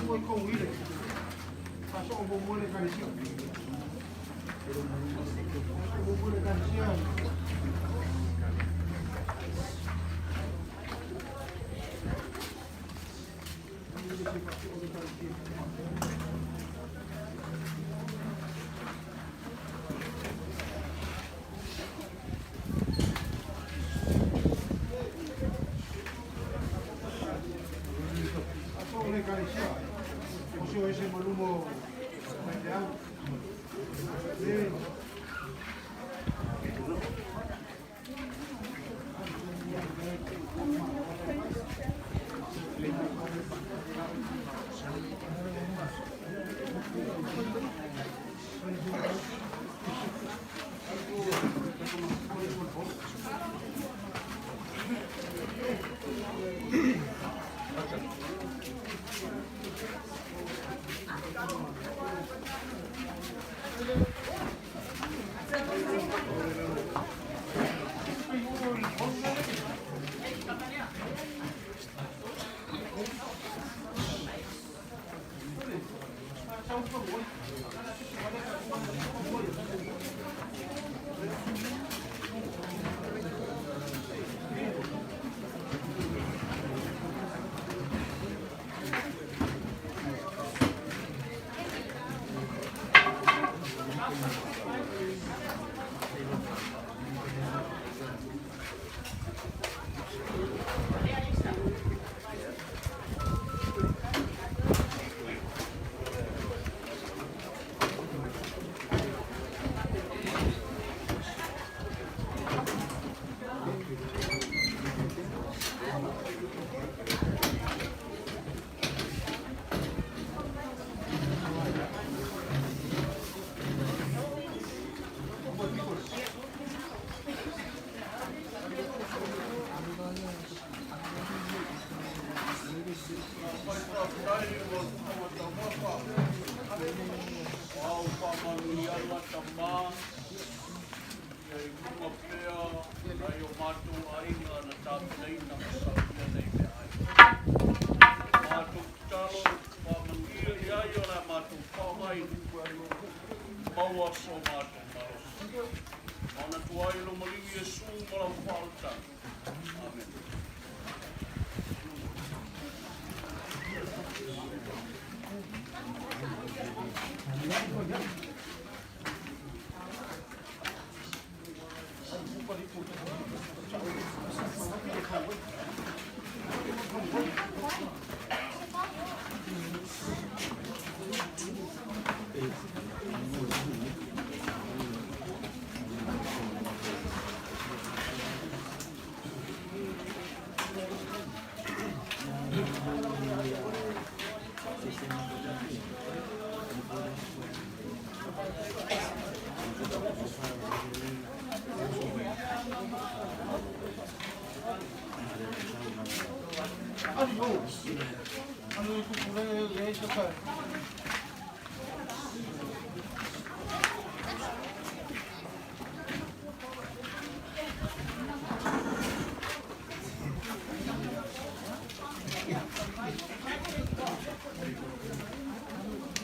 Muy convive, pasó un buena canción. Una buena canción. Ese volumen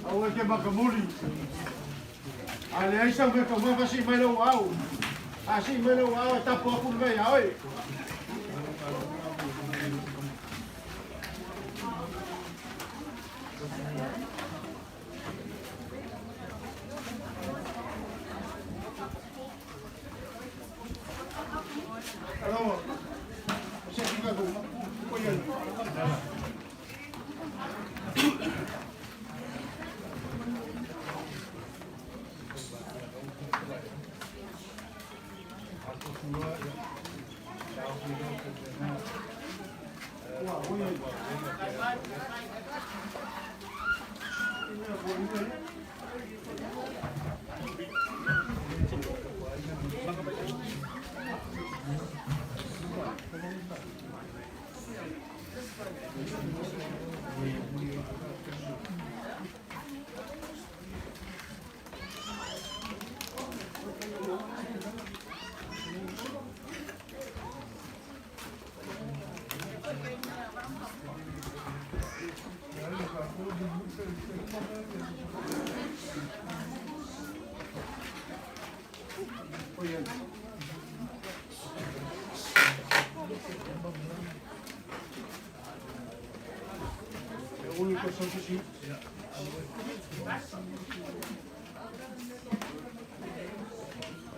Awak ke makamuli. Ale ai sa me ko ma si mai lo au. Asi mai lo au ta po ku mai ai. Hello. Saya tinggal rumah. Kau yang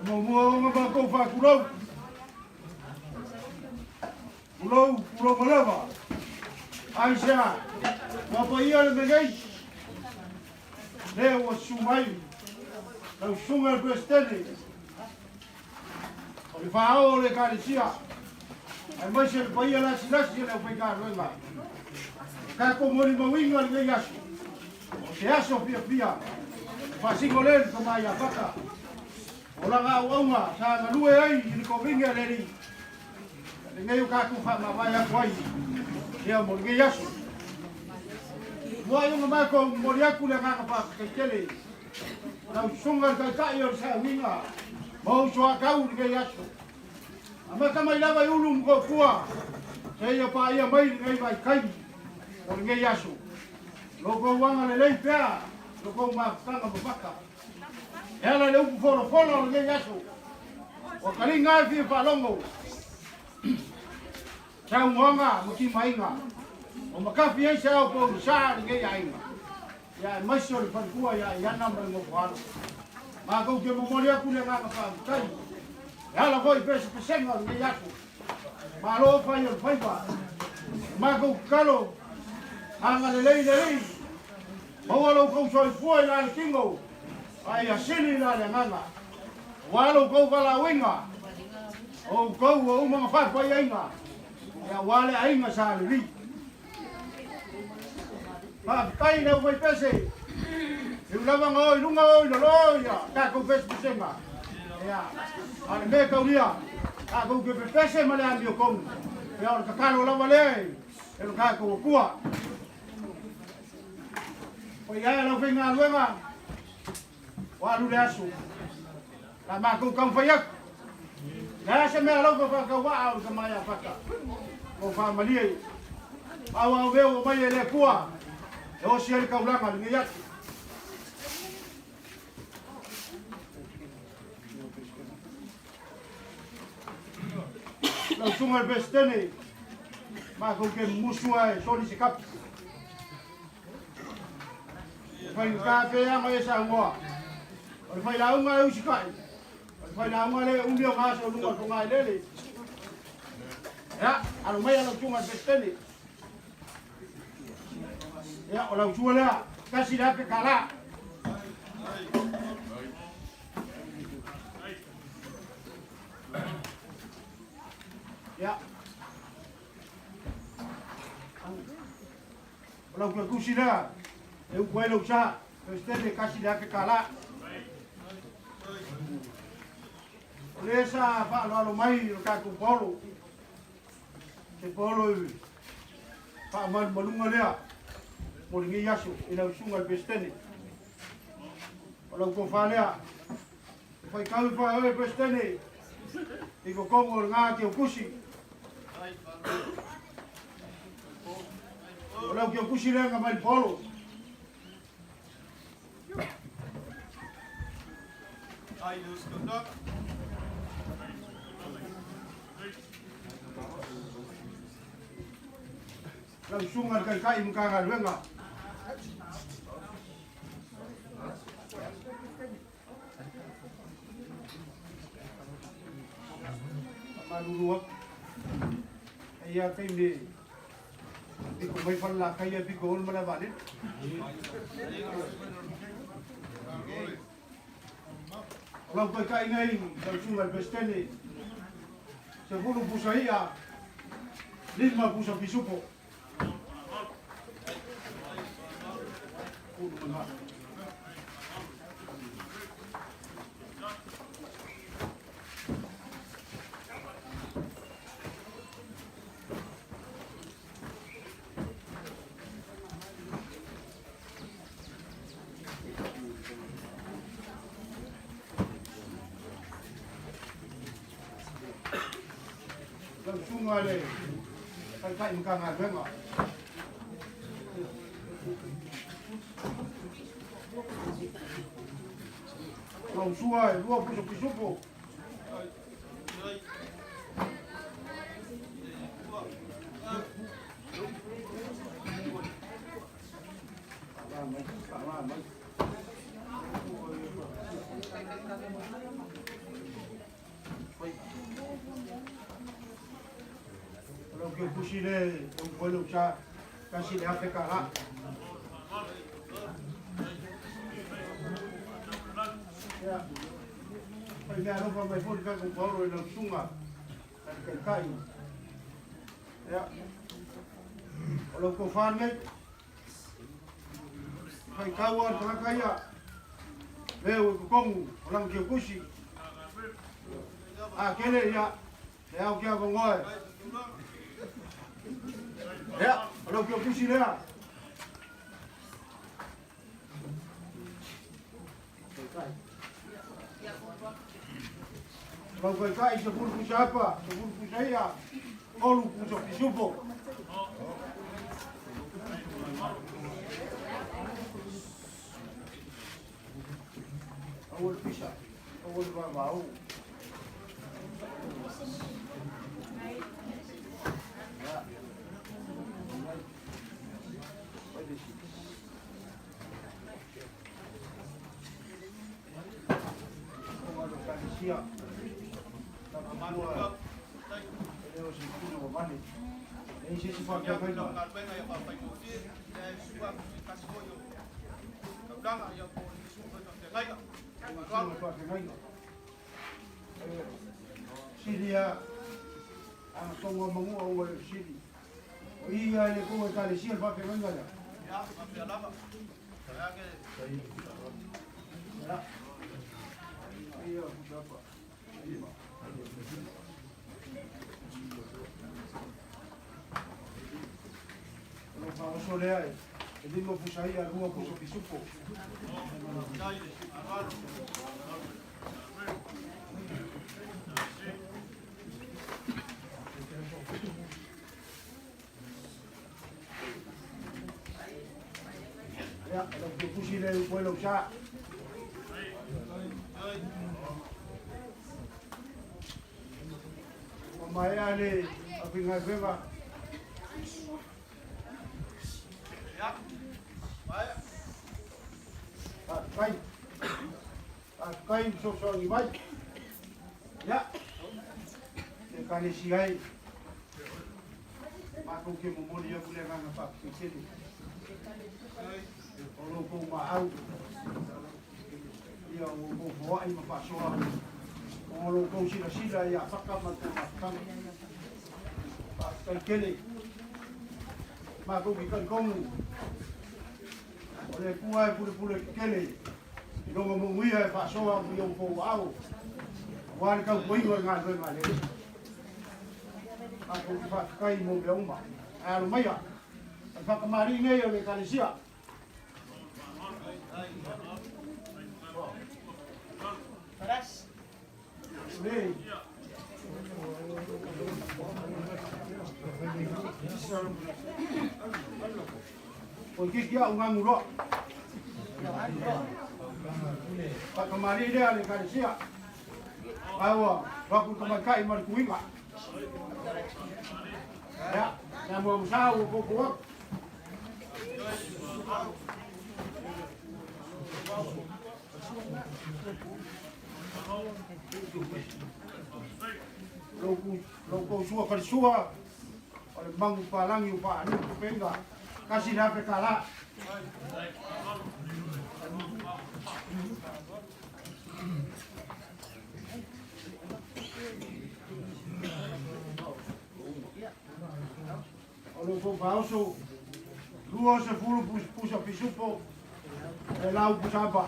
Mua ba ko fa kulo. Kulo malava. Aisha. Papa ia le mengai. Le o sumai. Lau sunga bestene. O fa o le kalisia. Ai mai se pa ia la silasi le pa ka roenga. Ka ko mori mawinga le yasu. Se aso pia pia. Fa singolen ko mai afaka. Ola nga waunga sa na lue ai ni ko vinga le ri. Le ngai ka ku fa ma vai a kwai. Ia mo ngai yasu. Mo ai nga ma ko mori aku le nga pa ke tele. Na sunga ka ka yo sa winga. Mo so ka u ngai yasu. Ama ka mai lava ulum ko kua. Se ia pa ia mai ngai vai kai. Mo ngai yasu. Loko wanga le lei pea. Loko ma tanga baka. Ela le upu folo le yaso. O kalinga fi palongo. Sa ngonga muti mainga. O makafi ai sa ko sa nge yainga. Ya maso le pankua ya namba ngo kwalo. Ma ko ke mo moria ku le nga pa tai. Ya la voi pese pesenga nge yaso. Ma lo fa yo fai pa. Ma ko kalo. Anga le lei. Mo lo ko so foi la kingo. Ai asili la le nganga. Walo ko kala winga. O ko o mga fa pa inga. Ya wale ainga sa li. Pa kai na foi pese. Eu lava ngoi lunga oi lo ya. Ka ko pese pisenga. Ya. Ale me ka ulia. Ka ko ke pese male ambio kom. Ya o ka kalo lava le. El ka ko kua. O ya la vinga luenga. Walu le asu. La ma ko kan fayak. La se me lo ko ka wa au ka maya faka. Ko fa mali. Awa ve o mai le kua. E o se ka ulanga le yak. La sunga bestene. Ma ko ke musua e soli se kap. Fa ka pe ya mai sa ngoa. Fai la unga u sikai. Fai la unga le un dio ngaso lunga ko ngai lele. Ya, alo mai alo tunga bestene. Ya, ola usuala kasi la ke kala. Ya. Ola ku kusina. Eu puedo usar bestene kasi la ke kala. Lesa fa lo mai ka ku polo. Se polo fa mal malunga lea. Mo ngi yaso ina sunga bestene. Ola ko fa lea. Fa ka fa o bestene. Iko kongo nga ke kusi. Ola ke kusi le nga mal polo. I lose conduct. Langsung harga kai muka ngalwenga. Maluluak. Iya tim di. Iko may pala kaya bigol malabanin. Kalau kau ingin langsung berbestene, sebelum pusaya, 5 pusa bisupo. tunga le kai mkanga venga Não sua, lua puso pisupo. Kalau ke pusile, boleh ucap kasih dia PK lah. Ya, ini ada apa mai pun kan baru dalam sungai dan kayu. Ya, kalau kau faham ni, kai kawan tengah kaya, leu kong orang kau kusi, kene ya, saya kau bangoi. Ya, kalau kau kusi ni lah. Kalau kau kai sepuluh pusa apa, sepuluh pusa ya, kalau pusa pisupo. Awal pisah, awal bau. Siap. Manual. Leo si kuno mabani. Ini si sifat yang baik. Sidia ang tongo mangu awal sidi. Iya ni ko kali sial pakai mana ya? Ya, pakai apa? Saya ke. Ya. Iya, berapa? Iya. Kalau kau soleh, jadi mau pusai, aku pusuk pisupo. Ya, kalau pusing le boleh usah. Maya ni api ngaji ba? Ya, Maya. Kai so ni baik. Ya. Sekali siai. Aku ke memoli ya boleh kan apa sini. Kalau kau mau, dia mau bawa ini apa soal. Kalau kau sila ya fakam macam kan kele. Mak kau bikin kong. Oleh kuai pule kele. Dong ngomong wia pak soal yang kau au. Wan kau buat ngan. Aku pakai mau berumah. Lumayan. Pak kemarin ni yang kali siap. Paras. Nih. Pergi dia ungang murah. Pak kemarin dia ni kali siap. Bawa, aku kemakai iman kuimak. Ya, yang mau usaha buat. Loko sua kersua, oleh bang palang yu pak anu penga kasih dapat kalah. Oleh kau pausu, 20 pusa pisupo, lau pusa apa?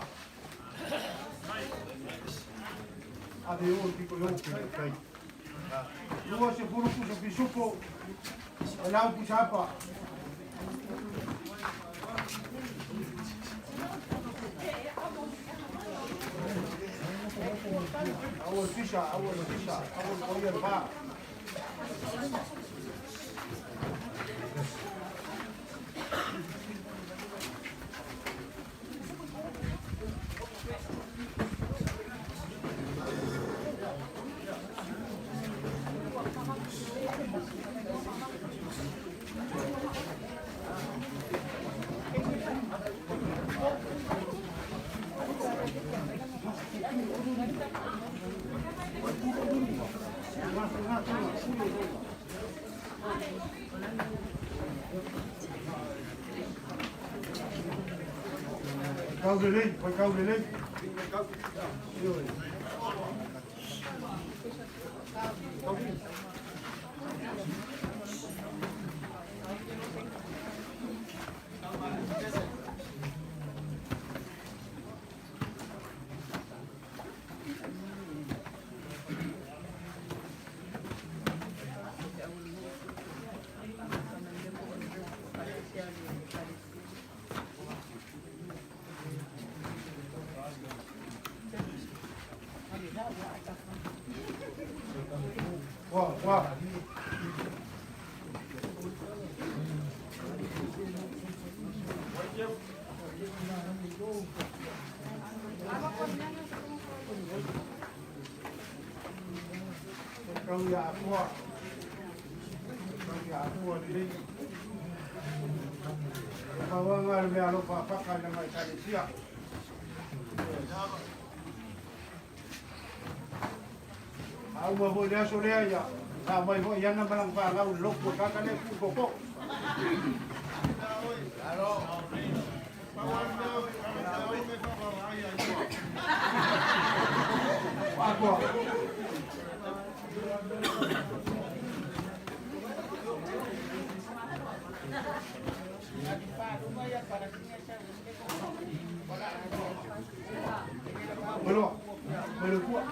Ada yang pico yo kai. 20 pusa pisupo, lau pusa apa? Awal pisah, awal koyor pak. Câu đi lên, quay câu đi lên. Wow. Câu dạ qua đi. Câu ngai mea lo pa pakai na mai kali sia. Au mo ho dia sore ya. Sa mai ho yana balang pa ngau lok ko ka kane ku koko. Alo. Aku. Belum kuat.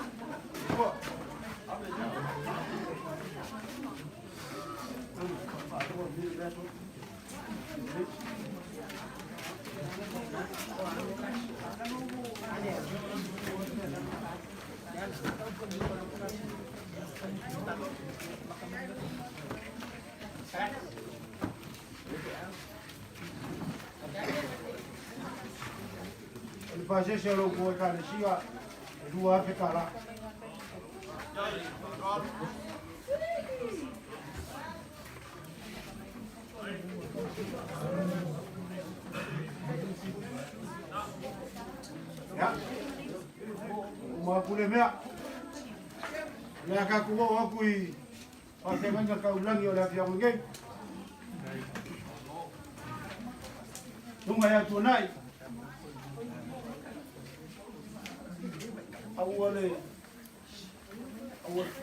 Fazer se eu vou cara sia dua pekala. Ya. Uma pule mea. Mea ka kuwa aku I pakai manja ka ulangi oleh pihak mengeng. Tunga ya tunai. Awal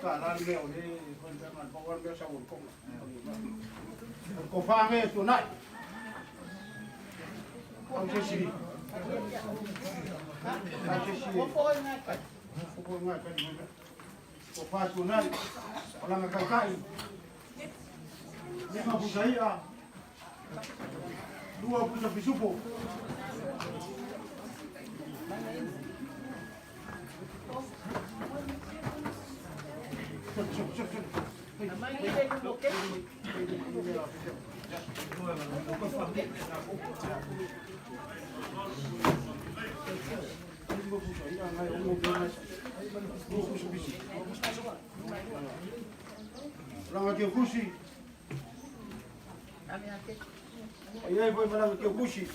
kalan meo ni kontraman power meo sa ulkong. Ko fa me tunai. Ang sisi. Ko fa tunai. Wala ngakakai. Ni mabusaya. Dua punya bisupo. Orang ke kusi. Ayai boy malang ke kusi.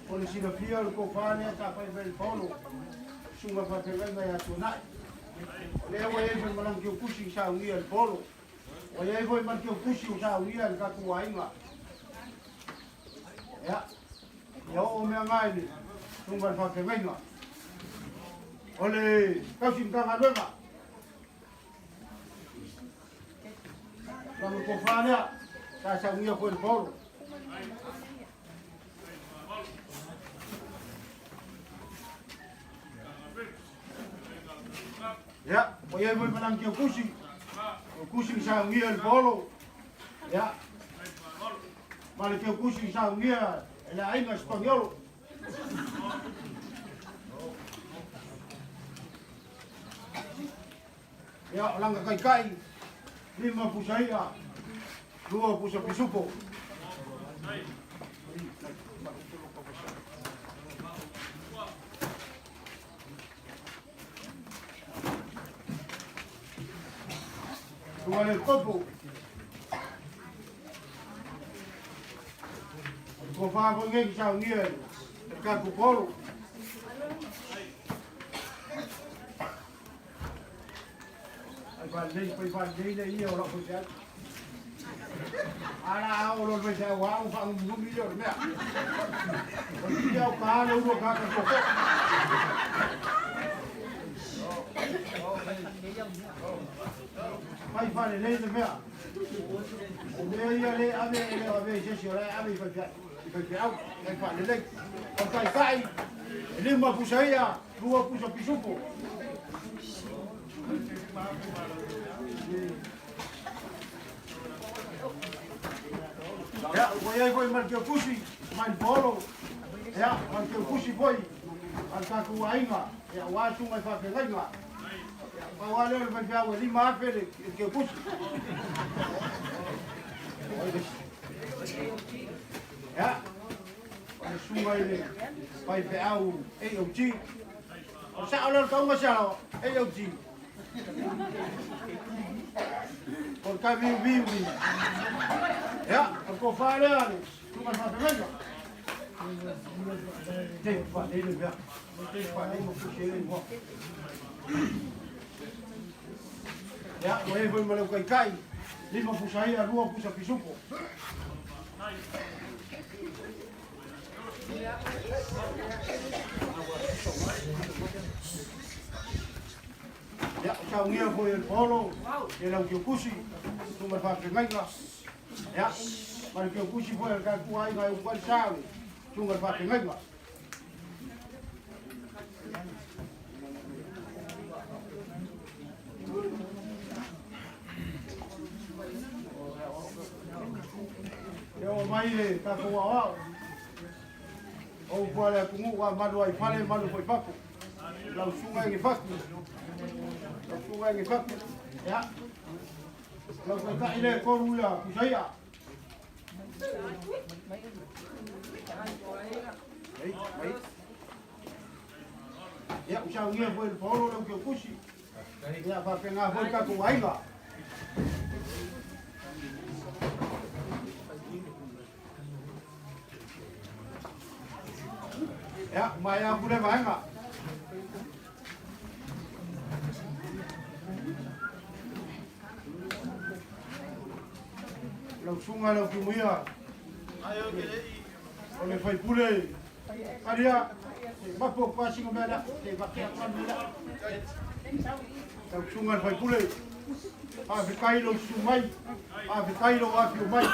Polisi da pia ko fane ta pa bel polo. Sunga pa pe bel ya tunai. Le wae ben malang ke kusi sa wi el polo. Wae boy man ke kusi sa wi el ka ku ainga. Ya. Yo o me ngai ni. Sunga pa pe bel ma. Ole, kau simpan ada tak? Kalau kau faham saya sanggup pun pol. Ya, boleh boleh menang kau kucing saya sanggup pol. Ya, Male ke kusi sa ngia ele ainga Spanyol. Ya langa kai kai 5 pusaia 2 pusa pisupo. Dua le copo. Ko fa ko ngi sa ngia ka ku polo. Vai dele ia ora ko ja. Ara ora vai sa wa fa un milhão me. O dia o cara o ka ko. Vai fare lei de me. O me ia le ave je ora ave fa ja. Fa au, vai fare lei. O kai 5 pusaia, 2 pusa pisupo. Ya, voy a ir al kusi, mal polo. Ya, al kusi voy. Al kaku ainga, ya wasu mai fa ke ainga. Ya, wale le fa wa li ma fe le ke kusi. Ya. Al sungai le. Pai pe au, e o ji. O sa ala ka ma sa, e o ji. Por cá viu. Ja, ko fare ali. Tu mas fa venga. Tem fa ele já. Tem fa ele mo puxele mo. Ja, o vou mal o kai. Lima puxai a rua puxa pisupo. Ja, zou hier voor je polo. Je loopt je kusi. Toen maar vaak venga. Ja, maar ik heb kusi voor je kan kuai ga op wat samen. Toen maar vaak venga. Yo mai ka ko wa. O pole ku wa malu ai fale malu foi papo. Lau sungai ngi fak. Lau sungai ngi fak. Ya. Lau ka ile ko rula ku saya. Baik. Ya usah ngi foi polo lau ke kusi. Ya pa penga foi ka ku ainga. Ya, maya boleh bangga. Lau sungai lau kumuia. Ayo kelei. Oleh fai pule. Kadia. Bapo pasi ngomela. Bapo ngomela. Lau sungai fai pule. Fikai lau sumai. Fikai lau afi mai.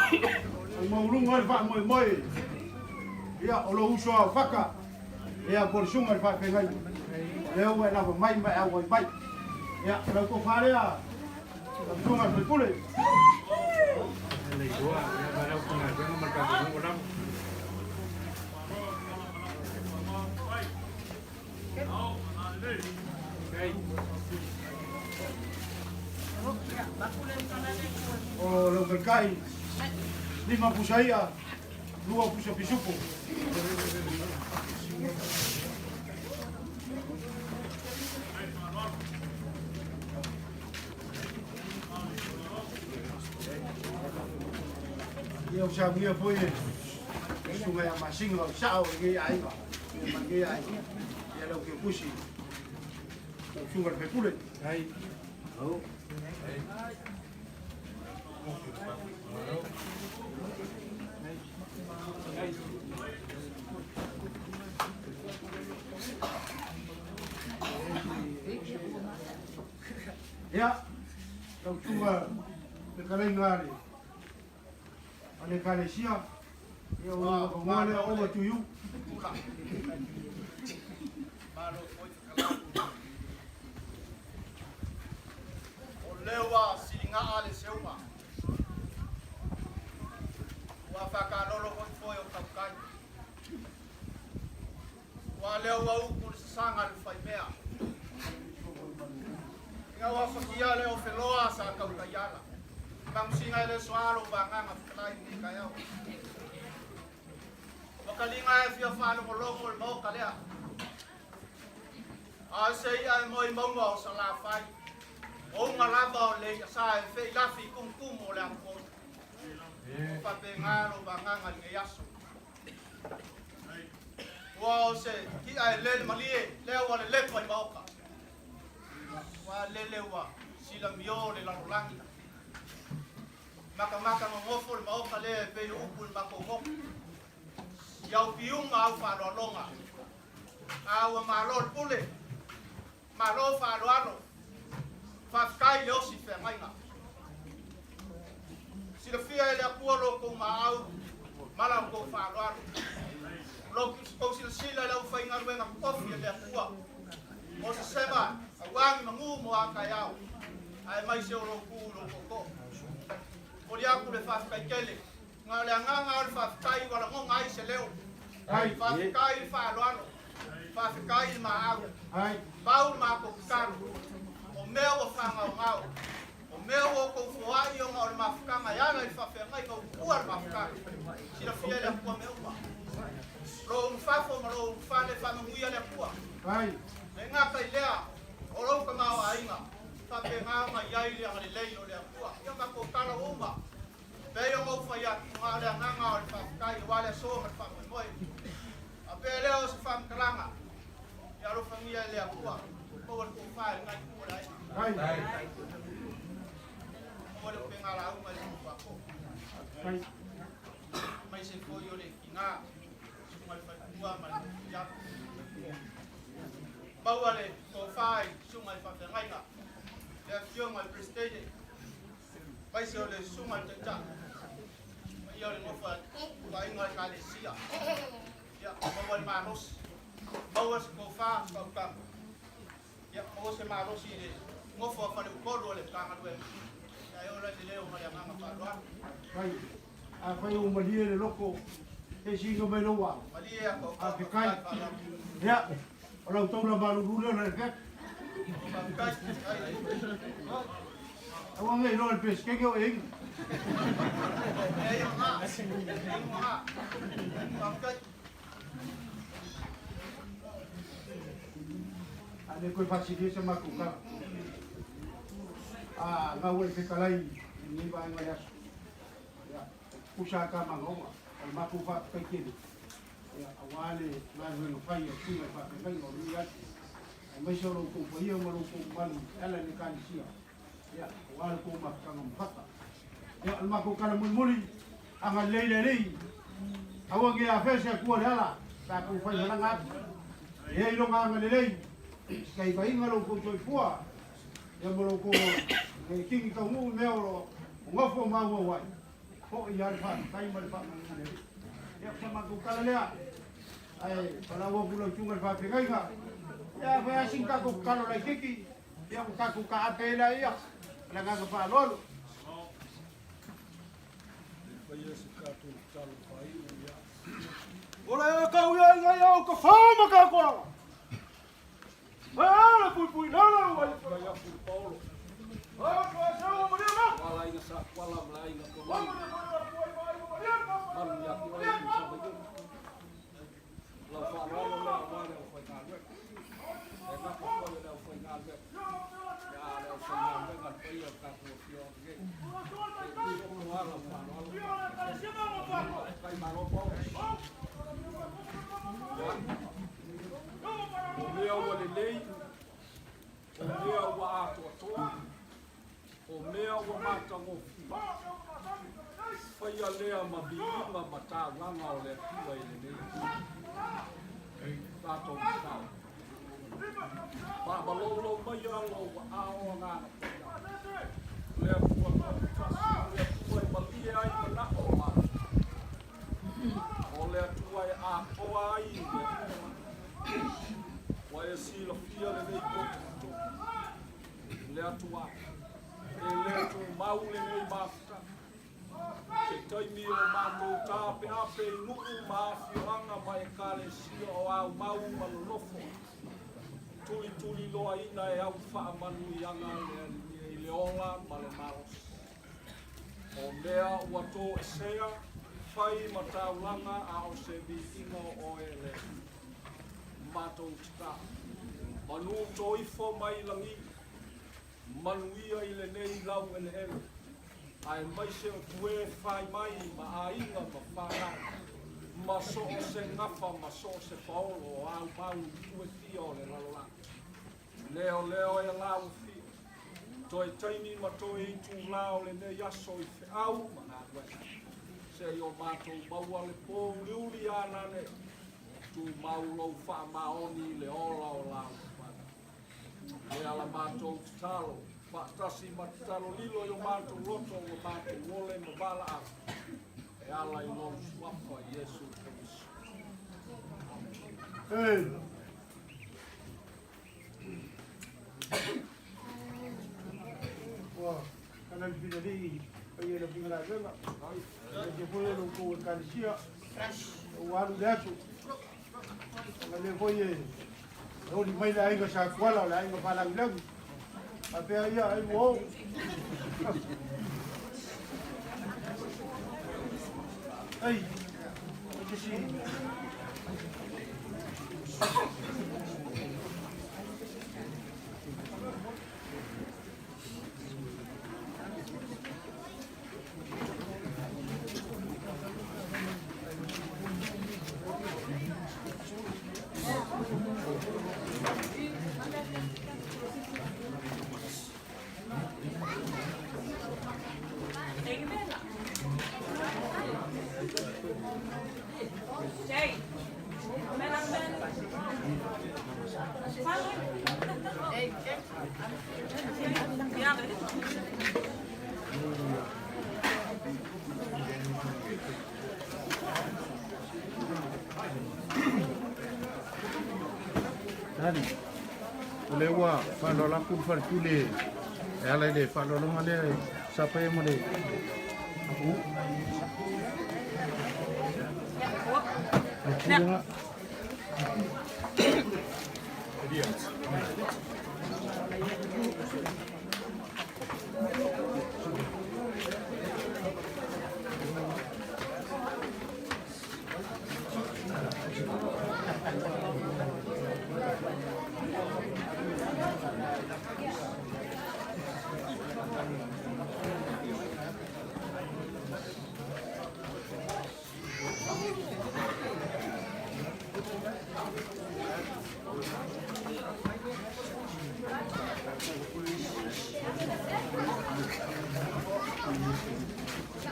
Maulungal fa moi. Ya, olo uso faka. Ya por sungai fa pengai. Leo wa na mai mai. Ya, lau ko fare a. Lau sungai fai pule. Dua, ya baru kena jangan mereka bingung orang. Oh, lo berkai. 5 pusaia, 2 pusa pisupo. Yêu sao kia vui chung ngày mà sinh rồi sao cái ai mà cái ai giờ đâu kiểu pushi chung gần phải push lên đây ya đâu chung cái này ngay Oleh Malaysia, ya mana over to you. Olewa silinga ale seuma. Wa fakalo leo au kun sanga le fai mea. Nga wa fakia leo feloa sa kautayala. Mang singa le swalo banganga fai ni kaya. Wakalinga e fia falo molongo le mo kalea. A sei ai moi mongo sa la fai. O ngalaba le sa e fe la fi kum kum o le ampo. Pa pe ngalo banganga le yaso. Wa se ki ai le malie le wa le lepo i boka. Wa le wa sila mio le la rolangi. Maka ngofo le boka le pe upul mako ngok. Yau piunga au fa longa. Au malo pule. Malo fa loano. Fa kai lo si fe mai nga. Si le fia le apolo ko mau. Mala ko fa loano. Lo ko si sila le fa inga wenga kofi le apua. O se seba, awangi mangu mo akayao. Ai mai se ro ku lo ko. O dia ku le fa kai kele. Nga le nganga le fa kai wala ngo ngai se leo. Ai fa kai fa loano. Fa kai ma au. Ai Paul ma ko kanu. O meu fa ngau. O meu ko fuai o ngau ma fkanga ya na fa fe ngai ko kuar ma fkanga. Si la fia le ko meu ma. Ro fa fo ma ro fa le fa ngia le ku. Ai me nga kai lea. O ro ka ma ainga. Fa pe nga ma yai le ale le o le ku. Ya ma ko kala o ma. Pe yo mo fa ya nga le nga o fa kai wale so ma fa mo. A pe le o fa kranga. Ya ro famia le akua ko ko fa ngai ko dai ai ko le pengala au mai ko ko mai se ko yo le kinga mai fa tua mai ya bawale ko fa sumai fa ngai nga le fio mai prestige mai se le sumai tata mai yo le mo fa vai ngai ka le sia ya bawale manos bawas ko fa ko kam ya ko se ma ro si de mo fo fa le ko do le ka ngwe ya yo la de le o ma ya ma fa do ai a fa yo ma di le loko e si no me lo wa ma di ya ko a ke kai ya ora to la ba lu le ke awang ngai no el pes ke yo ing e yo ma ane koe fasidi se makuka ngau e kalai ni ba ngai aso ya pusaka mangonga al makufa kai kini ya awale na no fai o sima pa kai o ni ya mai so ro ko ia mo ro ko mali ala ni kan sia ya awale ko ma kanga mpata ya al makuka na muli anga leile awange a fese ko ala ta ko fai na ngat e ilo nga leile kai vai ngalo ko toi fua ya mo ko e kingi ka mu meoro ngofo ma wo wai ko ya fa kai mal fa ma ne ya sama ko kala lea ai para wo pulo chunga fa pe kai ga ya fa sin ka ko kala la kiki ya ko ka ko ka apela ya la ga fa lolo ora ka uya ya ko fa ma ka ko ah, pui não, vai ganhar por Paulo. Ah, vai ser uma mulher não. Fala aí nessa, fala lá aí na tua mãe. Mano, já que vai ir só vai. Lá fala lá agora foi caro. É na coisa da foi caro. Já não foi nada, mas foi o carro pior que. Não lá fala. Vai marou Paulo. O meu olhei, o meu ato, o meu mata mofi. Foi a lea mabima mata langa o le tua ele nei. Tato mata. Baba lo mai lo ao nga. Le foi balia ai na o ma. O le tua a o ai. Wa si lo fia le nei ko le atua e le tu mau le nei basta ke taimi o mātou tāpe ape I nuku maafioanga mai kale sio o au mau malolofo. Tuli loa ina e au wha manu ianga I le ola ma le maros. O mea ua tō e sea, whai mataulanga a o se vi inga o e le mātou tika. Manu tō ifo mai langi, manuia I le nei lau ele ele. Ai mai se o tue whai mai ma a inga ma whanau. Ma so o se ngafa, ma so o se paolo o au mau tue tia o le lalola. Leo e lau fi. Toi taimi ma toi I tū lao le nei aso I fe au ma ngā wena. Se I o mātou maua le pō liuli anane. Tu mau lau wha maoni le ola o lau. E ala mātou talo. Tasi matalo lilo yo mātou loto o mātou wole ma bala a. E ala I lo swapa Yesu Kristo. Hey. Wah, kana pina di ai na pina la vela. E foi no ko kanisia. O alu dato. Na le foi o di mai la inga sa kwala la inga pala ngilang. Ape ia ai mo. Ai. Que si. Tadi, oleh wa, kalau laku farkule, ala de, kalau orang ada siapa yang mana? Aku. Aku juga. Dia.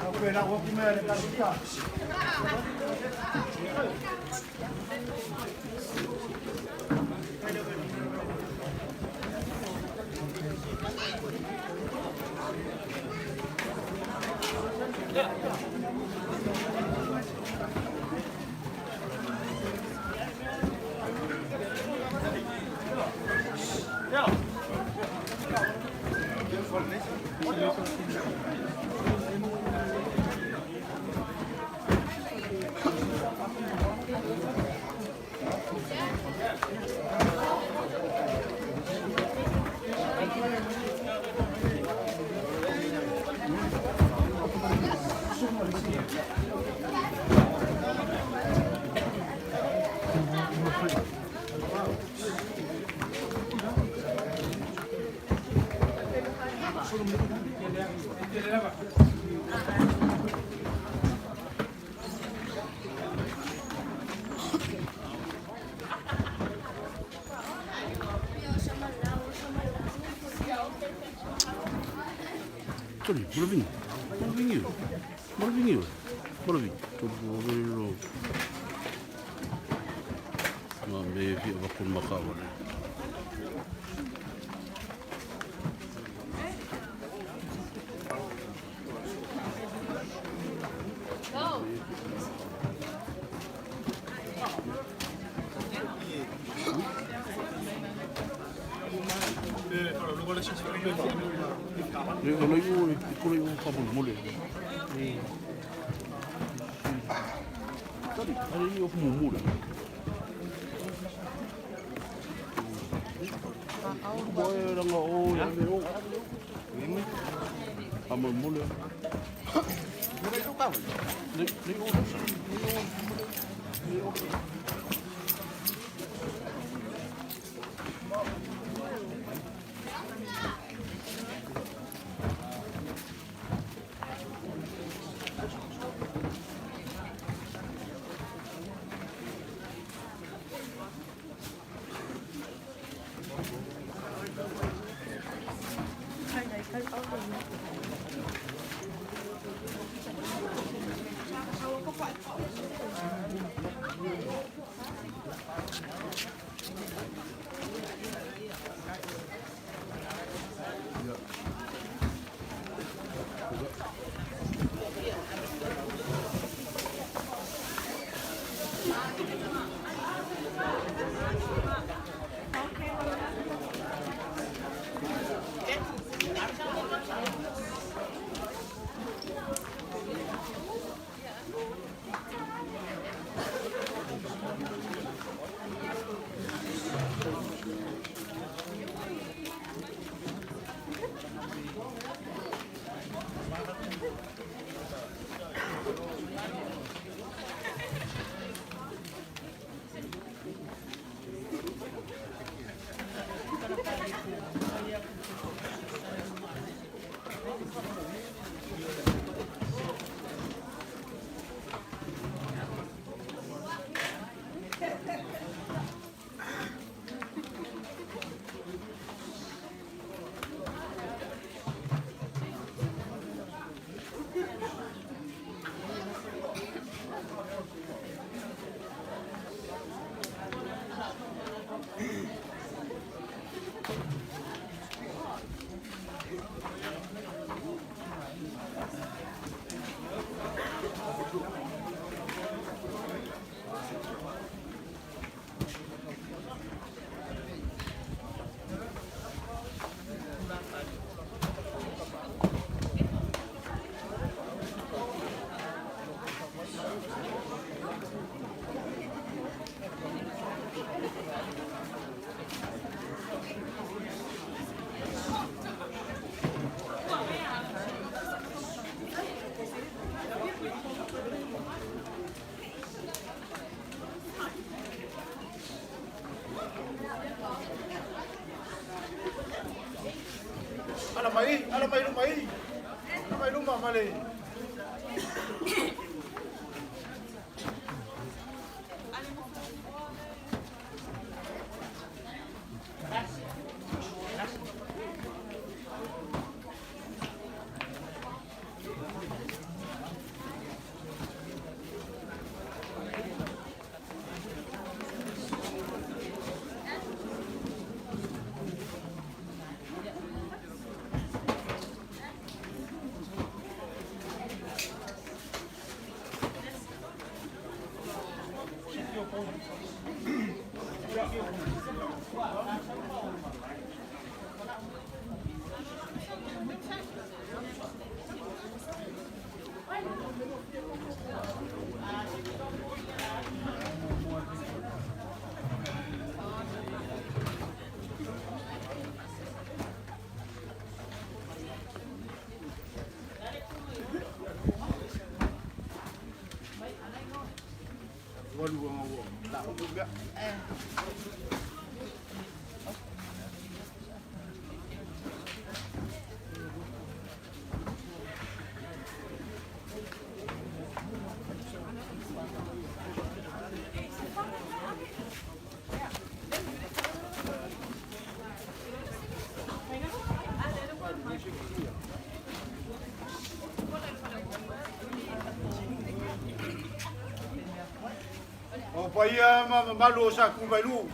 Aku nak waktu mana dekat dia. Sorry, Moraving you. Tudo ma me fi bakul makawa. Mai luma male. O paia malu sa kumailu.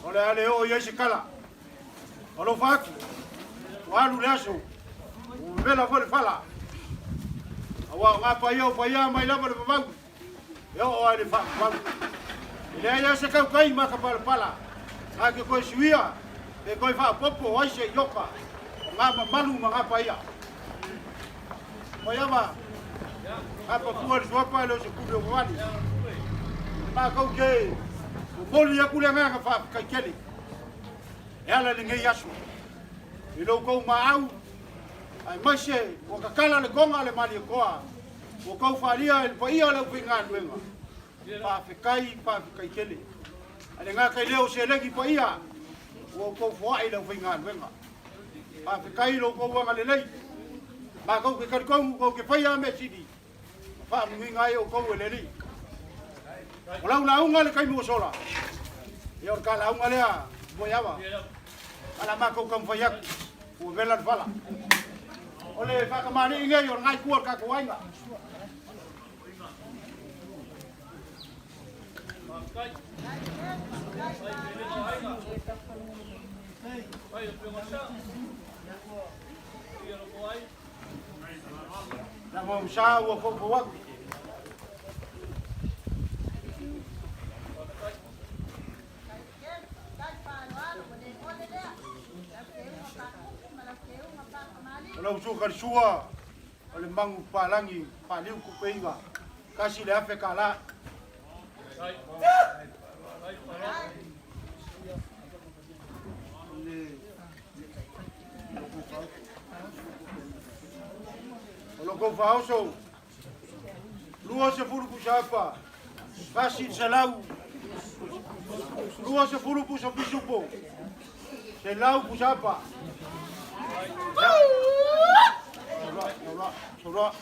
Ole ale o yesi kala. Olo faku. Walu laso. Vela fole fala. Awa nga paia mai lava le babu. Yo o ale fa. Ile ya se kau kai maka pala. Ake ko suia. e koi wha popo ai se yoka ngā malu mga paia Moyama apa kuar suapa lo se kudo wani ma kau ke moli ya kule nga fa ka keli yala ni ngai yasu ilo ko mau ai mashe o ka kala le gonga le mali koa o kau faria el paia le pinga duenga pa kai keli ale nga kai leo se legi paia o ko foi le pinga duenga pa kai lo ko wanga le lei ma kau ke karkong ko ke paia me sidi fa mi ngai o ko le li ola una unga le kai mo sola yo kala unga le a boyaba ala ma ko kam fayak o vela fala ole fa ka mani ngai yo ngai kuor ka ko ainga na mo sa wo ko wak Kalau suka sua oleh bangu palangi paliu ku peiga kasih le afe kala Kalau kau fauso luas sepuluh ku siapa kasih selau luas sepuluh ku sepisupo selau ku siapa Surah.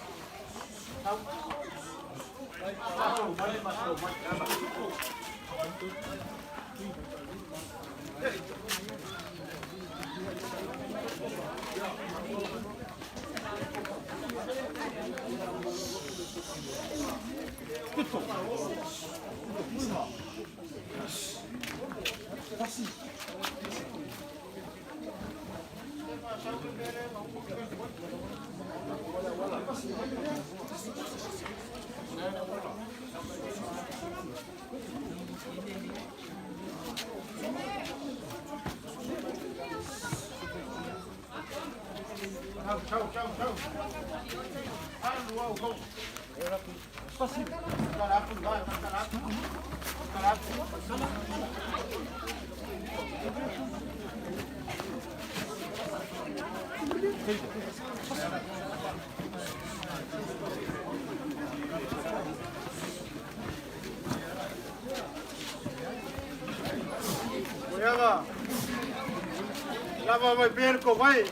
Ciao. Allora, go. Spasibo. Caraca, vai, caraca. Olha lá vai perco, vai.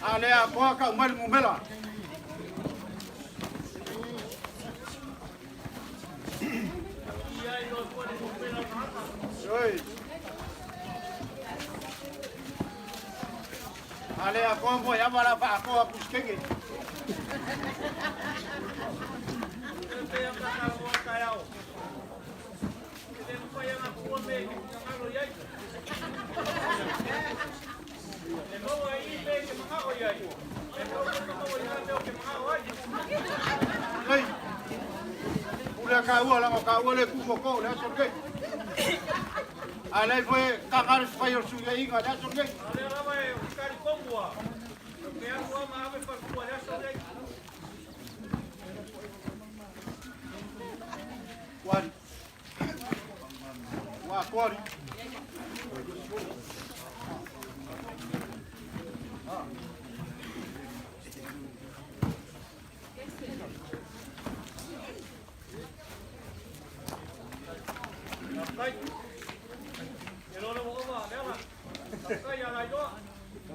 Ale apa kau mal mumela? Oi. Ale apa mo ya mala pa ako puskenge. Hey, udah kau lah kau le kau le sorge. Alai foi kakar fayo suya inga le sorge. Ale rama e kari kongua. Ke aku ama ave pa ku le sorge. Wari. Wa kori.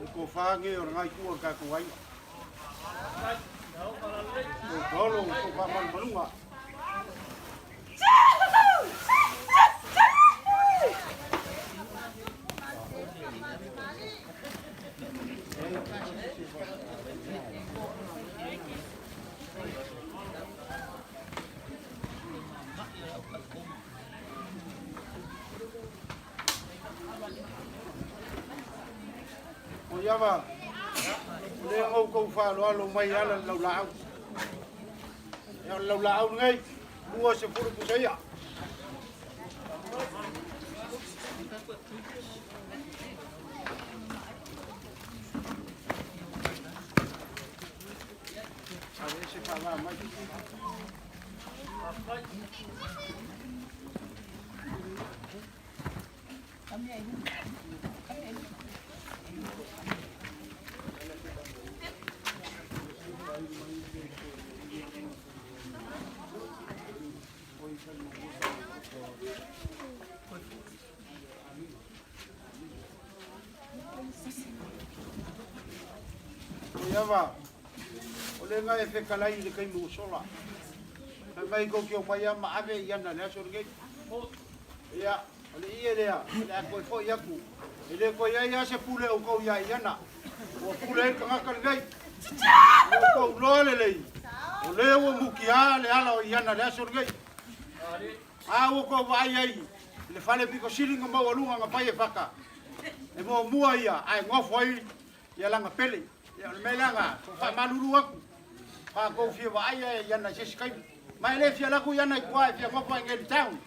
Ko fange o ngai ku ka ku ai. Ko lo ko pa man malunga. Yama le ngau ko fa lo mai ala lo lao ya lo lao ngai mua se puru ku saya Yava, ole ngai fe kalai le kai mu sola. Mai go ki o mai ama ave yana le so ngai. Ya, ole ie le a ko fo yaku. Ele ko ya se pule o ko ya yana. O pule ka ngaka ngai. O ko lo le. Ole o mu ki ale ala o yana le so ngai. A o ko vai ai. Le fale piko silinga ma o lunga nga pai e faka. E mo mua ia ai ngofo ai ia langa pele. Ya melanga fa malulu aku fa ko fi wa ai yana se skai mai le fi la ku yana kwa fi ko pa ngel town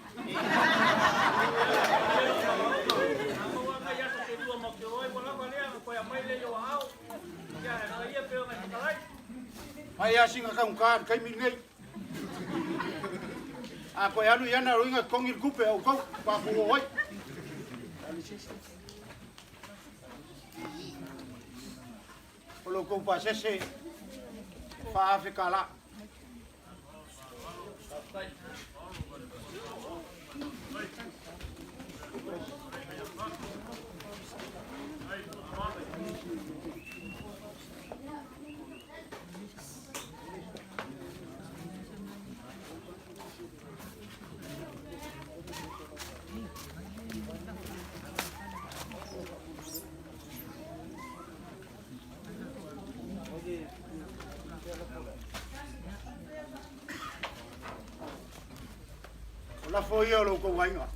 ai asinga ka un kan kai min ngai a ko ya lu yana ruinga kongil kupe au ko pa ko oi Olo ko pa sese fa Afrika la. La foi o lo ko wainga.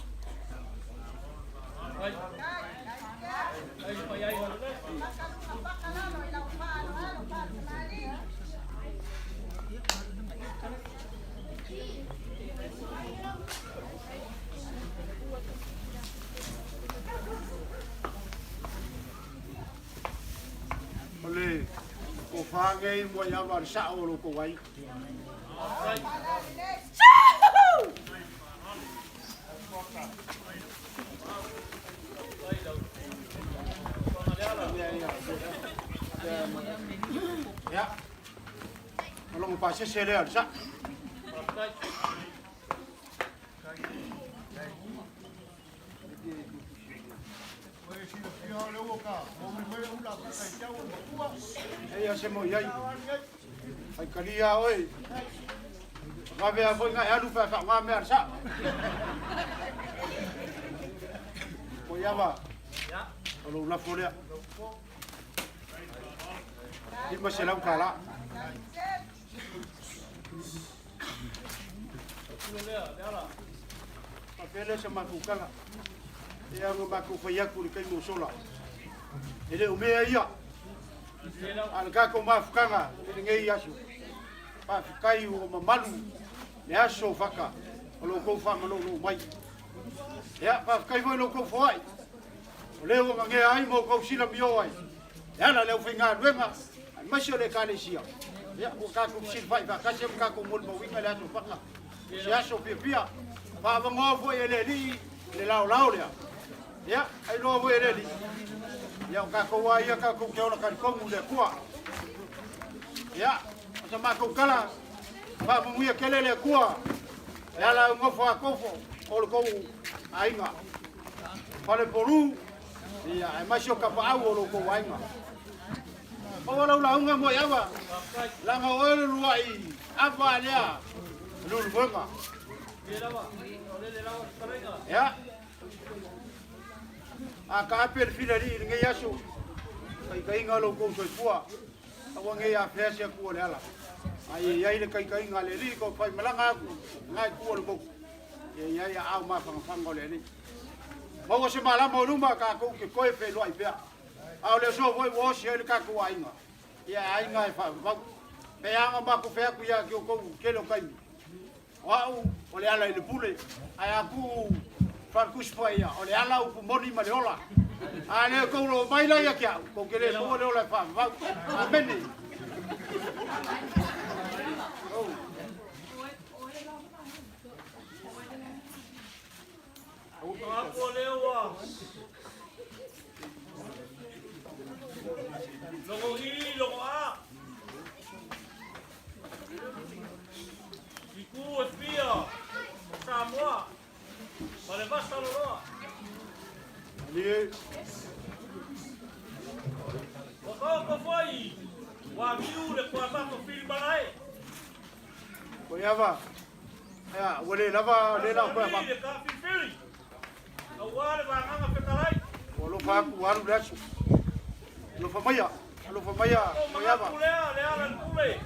Ole ko fange mo ya var sa o lo ko wainga. Ya. Kalau mau pasir saya lihat sah. Ya saya mau ya. Ay kalia oi. Ngabe ako ngai alu pa fa ngame arsa. Ko ya ba. Ya. Kalau la folia. Di masalah kala. Papele sama kukala. Ya ngoba ku fa yaku ni kai mo sola. Ele o mea ia. Al ka ko mafukanga ni ngai yasu. Pa kai o mamalu. Ne aso faka. Lo ko fa malo lo mai. Ya pa kai vo lo ko foi. Le o nge ai mo ko sila mio ai. Ya la le finga wenga. Masio le kalesia. Ya o ka ko sil vai va ka se ka ko mo mo winga le aso faka. Ya so pia. Pa va ngo vo ele li le lao lao le. Ya ai lo vo ele li. Ya ka ko wa ya ka ko ke ona ka ko mu le kwa. Ya sama ko kala. Pa mo ya kelele kwa. Ya la ngo fo akofo. O ko ainga. Pale poru. Ya ai masio ka pa au lo ko ainga. O wala la unga mo ya ba. La ngo o luai. Apa dia? Lulu bunga. Ya. Aka apel filari nge yasu. Kai ngalo ko so pua. Awa nge ya fese ku le ala. Ai le kai ngale li ko pai malanga ku. Ngai ku le ko. Ya au ma fang le ni. Mo se mala mo rumba ka ko ke ko fe lo ai pe. Au le so voi wo se le ka ku ainga. Ya ainga fa. Pe anga ma ku fe ku ya ki ko ke lo kai. Wau, ole ala le pule. Ai aku kus pa ia o le ala u moni ma le ola a le ko lo mai la ia kia ko ke le mo le ola fa va a meni Ako lewa. Loko hili, loko a. Iku e fia. Samoa. Male basta loroa. ali Waka foi. Wa miu le kwa bako fili balai. ko ia va ya wale lava le la ko ma Le ka fili. Awale ba nganga pekalai. o lo fa ku waru le su lo fa maya ko ia va Le ala kule.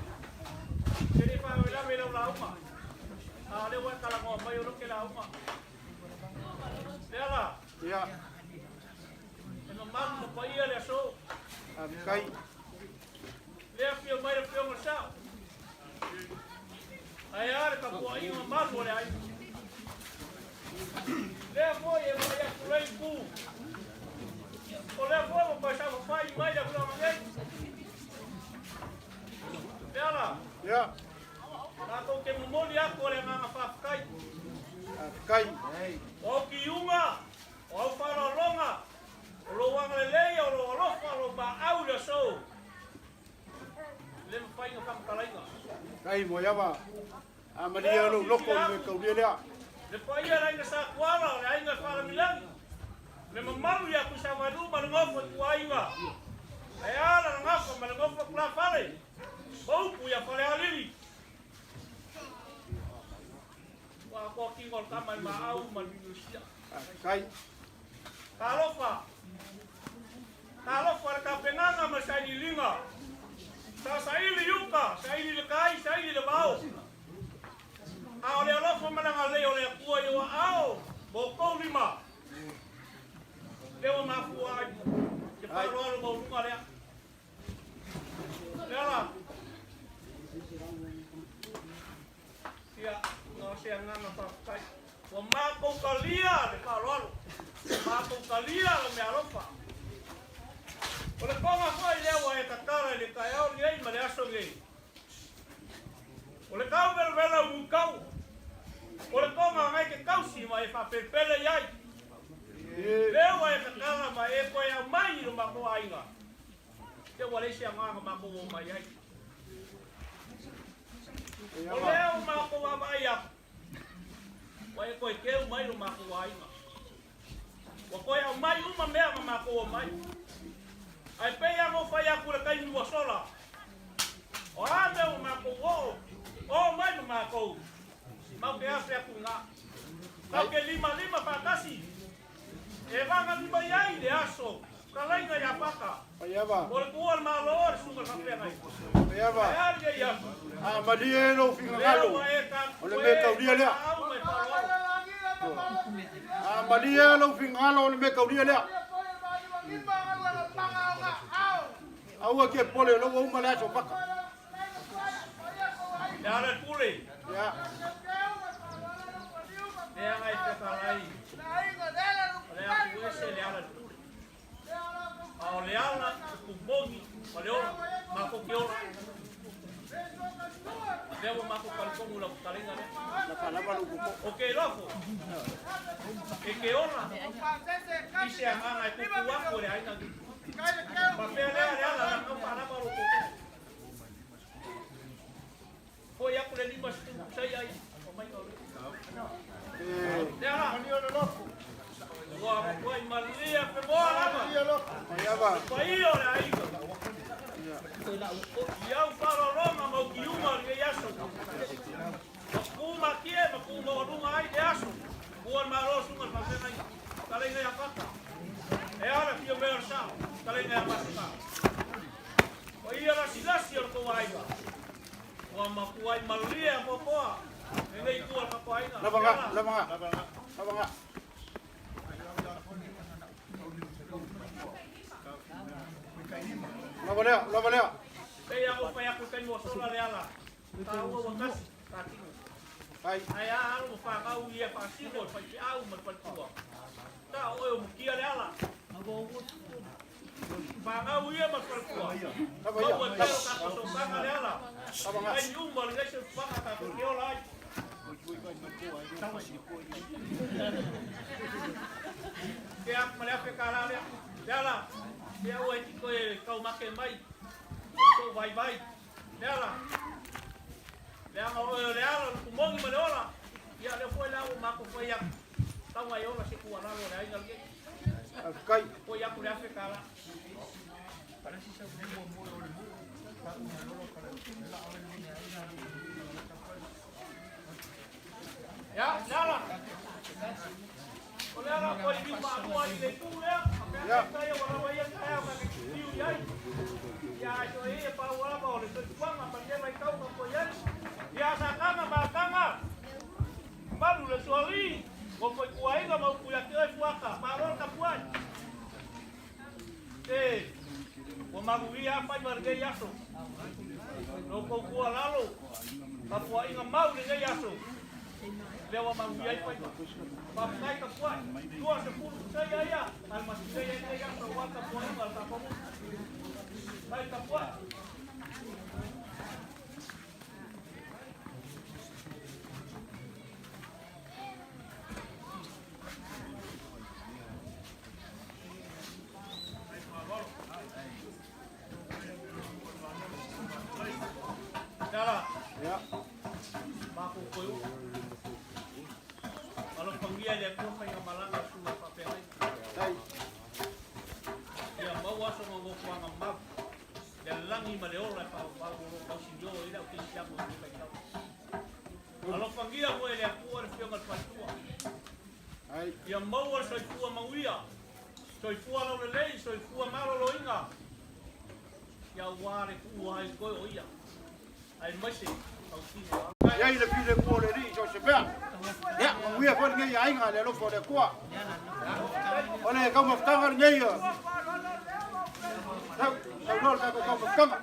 Kini pa wela wela la uma. Ale wa kala mo mai ro ke la uma. Le ala. ia No mano pa ia le so. a kai Le fio mai le fio sa. Ai ara ka po ai ma malo le ai. Le foi e vai a kulei ku. O le foi mo pa sa fai mai da kula mai. Le ala. ia Na ko ke mo moli a ko le nga fa kai. a kai O ki unga. O fara longa. O lo wanga le lei o lo lofa lo ba au le so. Le fai nga kam kalainga. kai mo ia va a maria lo loko me ko le Le pai era ina sa kuala, le ainga fala milangi. Le mamaru ya kusa madu malungofo tuaiwa. E ala ngafo malungofo kula fale. Bauku ya fale alili. Wa ko kingol kama ma au malusia. kai Kalofa. Kalofa ka penanga masai linga. Sa saili yuka, saili le kai, saili le bau. Ao le alofa malanga le o le kua yo ao. Boko lima. Leo mafua ai. Ke paro alo mo lunga le. Lea. Tia, no se ngana pa kai. Wa mako kalia le paro alo. Mako kalia le me alofa. Ole konga foi leo e takara le kai ao le ai male aso le. Ole kau vela ukau. Ole konga ngai ke kausi mai fa pepele yai. Leo e kakala mai e koe au mai no mako ainga. Te wale se nganga mako o mai ai. O leo mako wa mai a. Wa e koe keu mai no mako ainga. Wa koe au mai uma mea mako o mai. Ai pe ya mo fa ya kula kai ni wasola. O ame o mako o. O mai no mako. Mau ke afe aku nga. Mau ke lima pa kasi. E vanga lima yai de aso. Kalainga ya paka. ia va Ol kuol malor sunga kape ngai. ia va Ayar ge ya. a maria lo fingalo ole me ka dia le a maria lo fingalo ole me ka dia le au ke pole lo o mala so paka Ya le pule. ia Ya ngai te kalai. Le aku ese le ala pule. Ao le ala ku bongi, le ora, mako ke ora. Levo mako kalkongu la kalenga le. na kala ba lo ko Ok, lofo. E que ora. Ise amanga e kuku wako le aina. Papele ale ala na kampana ba lo ko. Foi a kule lima stu sai ai. O mai no. Le ala. Wa foi malia pe bola ba. ia va Pai ole ai. Ia u faro Roma mo kiuma le yaso. Kuma kie ma kuma runga ai de aso. Buon maro sunga pa pena ai. Kalenga ya paka. E ara fio me sa. Kalenga ya paka. O ia la silasi o ko ai ba. Wa ma kuai malia popoa. Ngai ku ka ko ai na. la banga la valea E ia o fa ya ku kai mo sola le ala. Ta o wa kasi. Ta tingo. Ai. Ai alo whakau ia whasino, whaki au ma whatua. Tā oe o mukia le ala. Whakau ia ma whatua. Kau a tero kako so kanga le ala. Ai umba le nese whaka kako ke ola ai. Ke ak ma le ape kara lea. Le ala. Le au e tiko e kau make mai. So vai vai. Le ala. Le anga oe le ala, kumongi ma le ola. Ia le foi la o mako foi ia. Tau mai ola se kua nalo le ainga le. Kai. Foi ia ku le afe kala. Parece ser un bom mo le mo. Ta una lolo kala. La ole ni ainga. Ya, la. Ole ala ko i ma mo ai le tu le. Ya. Kai o la vai ia kai ma ke tiu ia. Ya jo e pa ora ba ole se tuanga pa ke mai kau ko ia. Ya sakanga makanga. Malu le suari, o foi kuainga mau kuia ke fuaka, parol ka puai. O maguia pai marge yaso. No ko kua lalo. Ka puainga mau le yaso. Lewa maguia pai. Pa kai ka puai. Tua se pulu sai ia, al mas sai ia yaso wa ka puainga ka pomu. Kai ka puai. Ya. Mako koyo. Kalau panggil dia pun pengen malang sudah pakai lagi. Ai. Dia bawa semua buang amak. Dan langi maleola pa sinjo ida ke siap mo pekau. Kalau panggil aku dia pun fiong al patua. Ai. Dia bawa soi tua mawia. Soi tua lo lei, soi tua malo lo inga. Ya ware tua ai koyo ia. Ai masi. Ya ile pile ko le ri jo se bea. Ya, wi a fon ngai ai nga le lo fo le kwa. Ole ka mo ftanga ngai yo. Tau, tau no ka ko mo kama.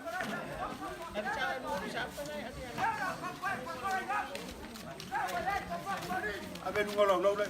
Abe nu ngolo lo le.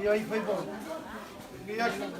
E aí foi bom. E aí?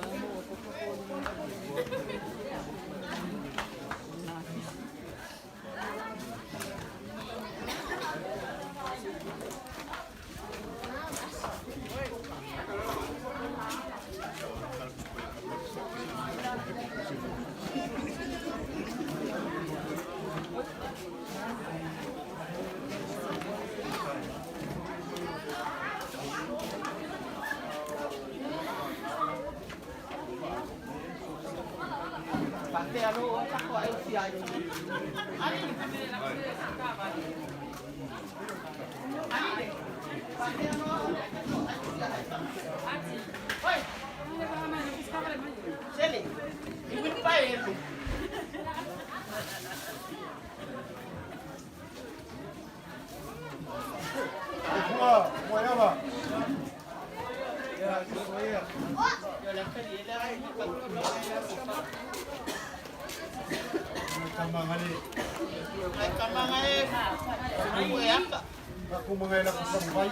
Aku mengelak sampai.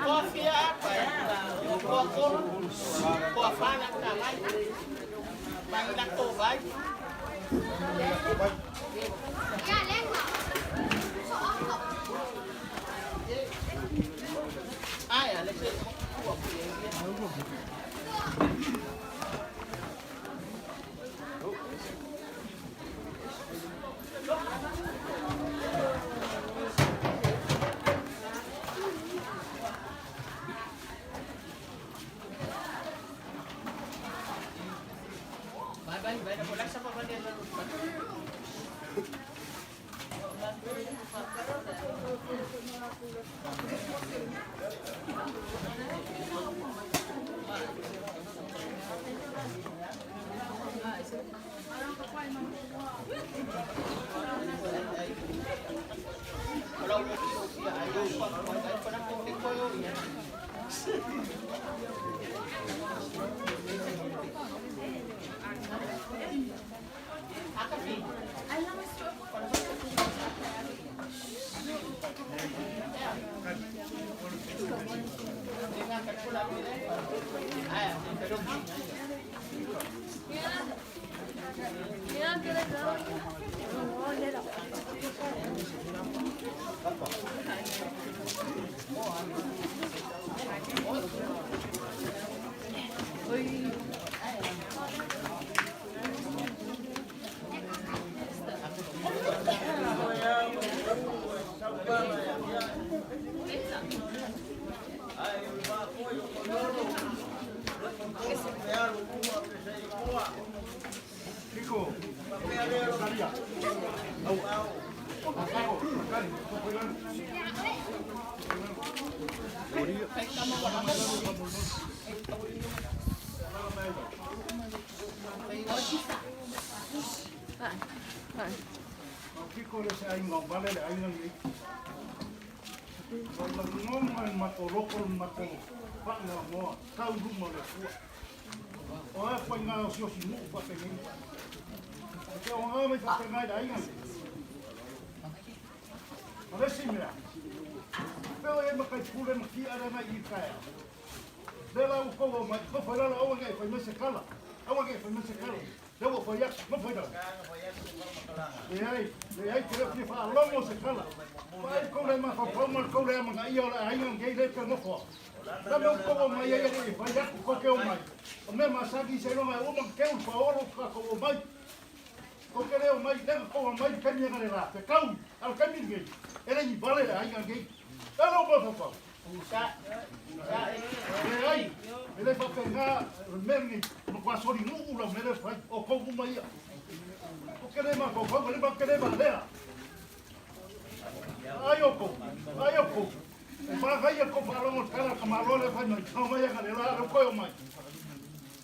Kopi apa ya? Kokor, kuafana kamai. Banyak tobai. Ya lengkap. Ya lengkap.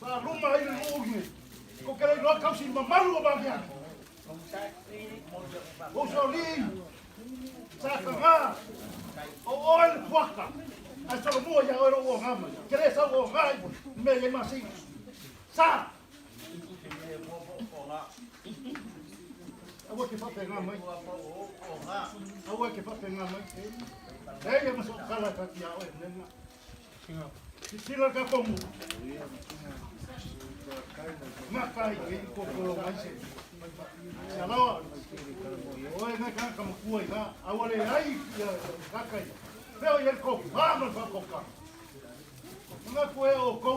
Sa luma i le ugi. Ko kere no kausi mamalu o bagia. O so li. Sa kanga. O oil puaka. Ai so mo ya oro o ngama. Kere sa o ngai me ye masi. Sa. Awa ke fape ngama. Awa ke fape ngama. Dai masuk kala ka ya o nenga. Sila ka komu. Makai e ko ko mai se. Salawa. Oi na ka ka mo na. Awale ai ka kai. Pero ye ko vamos a coca. Nga ko e o ko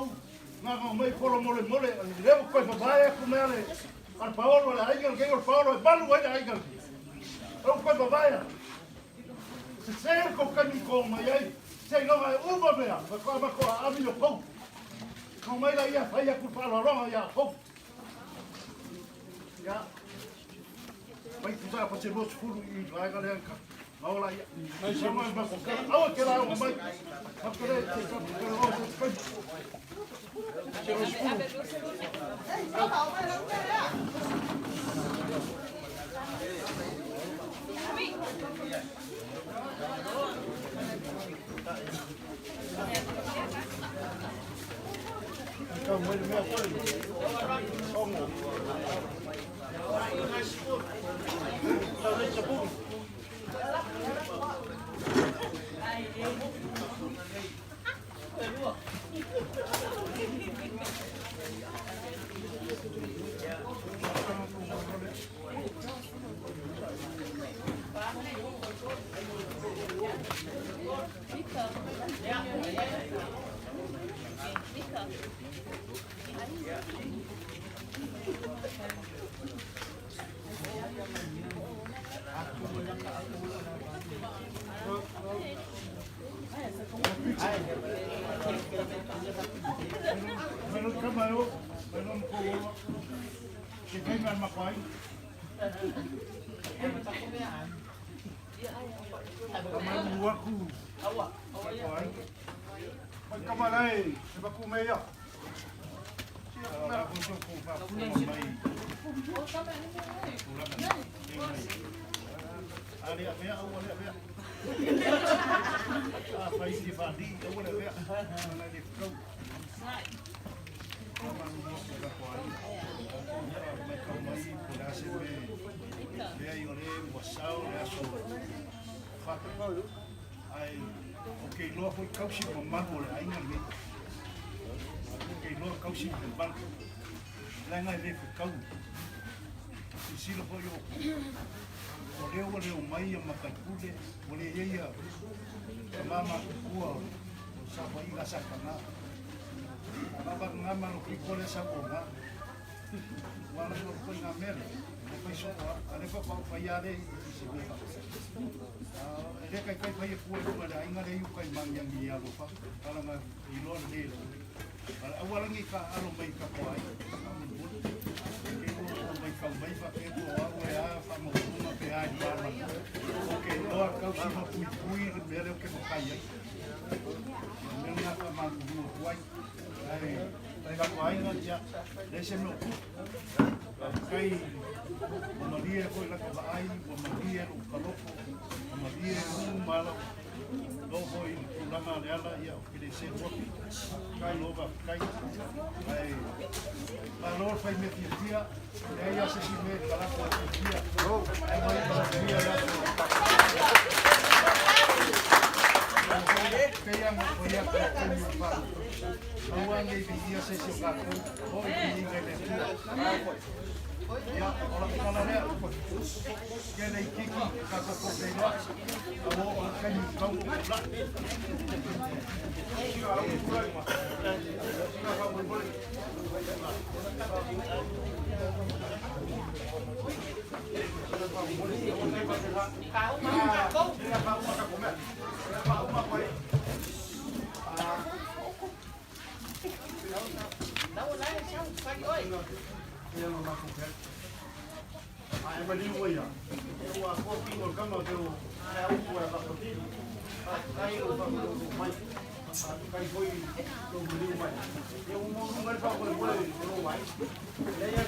na ko mai polo mole mole. Levo ko vai a comer al Paolo la ai que el Paolo balu ai ai. O ko vai. Se ser ko ka ni ko mai ai. Sei no vai uba mea. Ko ma ko a mi ko. Kau mai la ia fai aku pala ronga ia hop. Ya. Pai tu sa pa se los fulu i vai ga lenka. Mau la ia. Mai se mai ba ko. Awa ke la o mai. Pa ke le te ka ke lo se kai. Se los fulu. Kau mai me apa ni? Ongo. Kau ni sepuluh. Menurut kamu, menurut kau, kita ingat makai. Kamu buatku. Makai. Kamu lain, sebab aku meya. Aku cukup, aku mai. Ali apa ya? Awal apa ya? Apa isi fadi? Awal apa ya? Mana di kau? Kamu sudah kuat. Kau mai berhasil be. Dia yole wasau dia so. Fakir. Ai, okey lo aku kau sih memang boleh ingat ni. Okey lo kau sih memang. Lain lain kau. Sila po yo. Ole mai makai kude, ole ia. Mama kuah, siapa ina sakana. Baba ngama lo kikole sabonga. Wala lo ko ngamel. Ko iso ale ko pa payare sibuka. Ele kai pai kuah ko ada inga le yu kai mang yang dia lo pa. Para ma ilon le. Para awal ngi ka alo mai ka kuai. Kau mai pa ke ko awe a fa mo uma pe ai para. Okay, doa kau si mo pui mere o ke mo kai. Menga pa ma mo kuai. Ai ka kuai nga ya. Dese mo ku. Kai mo dia ko la ka ai, mo dia o kaloko. Mo dia o mala. Do hoi ulama dela ya o ke dese mo. Kai lova kai. Ai valor fai me dia. Ella se sirve para la policía. Hay una policía ya. Que ella no podía hacer un par. Ahora le pedía ese gato. Hoy diga el estudio. Ya, ahora que la vea. Que le kiki caso por de la. Ahora que ni con la. kai foi to beli mai eu mau ngai pa ko boleh ko mai ya ya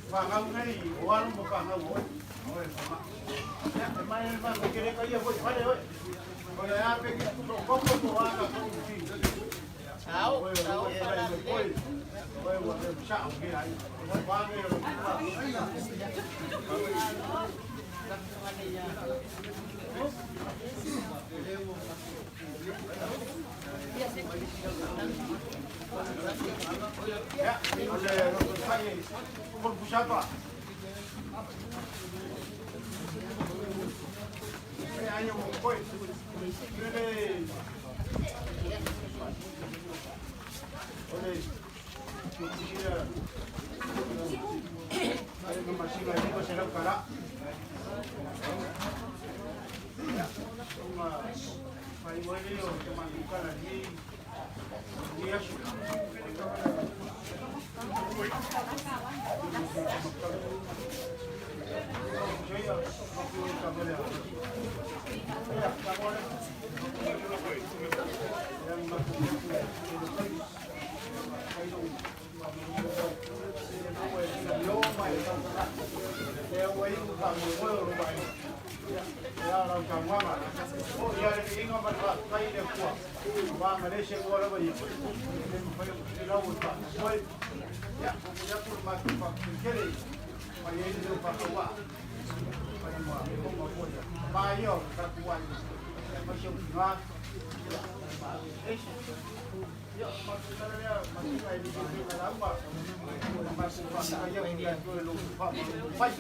fa ngau ngai o alu mo fa ngau oi fa ya mai ma ko kere kai ya foi vale oi oi ya pe ko ko ana ko ti Tahu, tahu. oi oi wo de chao ke ai ba ngai ro ya oleh robot saya pun pusaka ini hanya mengkoi ini oleh kita ada masih lagi masalah kalah Pai boleh yo teman bukan lagi dia sudah ya orang kamu mana? Oh ya ini ingat berapa kali dia kuat. Bang Malaysia kuat apa ni? Ini laut pak. Boy, ya pun masuk pak kiri. Pai ini tu pak kuat. Pai mua, itu mau kuat. Pai yo tak kuat. Masuk kuat. Ya masuk dia masuk lagi di sini lambat. Masuk saja dia tu lupa. Pai.